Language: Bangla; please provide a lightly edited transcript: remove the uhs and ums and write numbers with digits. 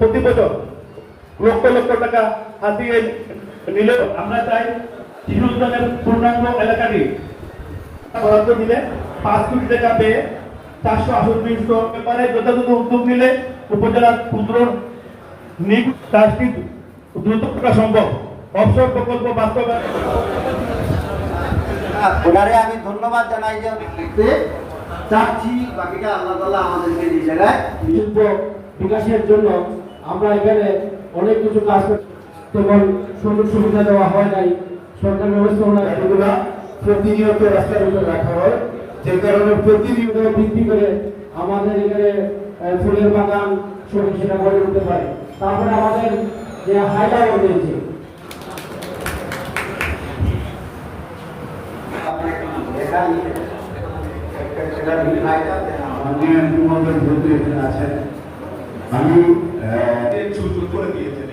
প্রতি বছর লক্ষ লক্ষ টাকা হাতিয়ে নিলেও আমরা চাই শিশু উদ্যানের পূর্ণাঙ্গ এলাকাটি বরাদ্দ দিলে 5 কোটি টাকা পেয়ে 468 ব্যাপারে যথাযথ উদ্যোগ নিলে উপজেলার ক্ষুদ্র কাজটি দ্রুত করা সম্ভব। অবসর প্রকল্প বাস্তবায়ন ওনারে আমি ধন্যবাদ জানাই যে লিখতে চাচ্ছি, বাকিটা আল্লাহ তাআলা আমাদেরকে এই জায়গায় শিল্প বিকাশের জন্য আমরা এখানে অনেক কিছু কাজ করছি, যেমন সুযোগ সুবিধা দেওয়া হয় নাই, সরকার ব্যবস্থাপনা এগুলা প্রতিনিয়ত রাস্তার উপরে রাখা হয়, যে কারণে প্রতিনিয়ত বৃদ্ধি করে আমাদের এখানে ফুলের বাগান সেটা গড়ে উঠতে পারে। তারপরে আমাদের যে হাইলাইট রয়েছে আমি সুযোগ করে দিয়েছেন।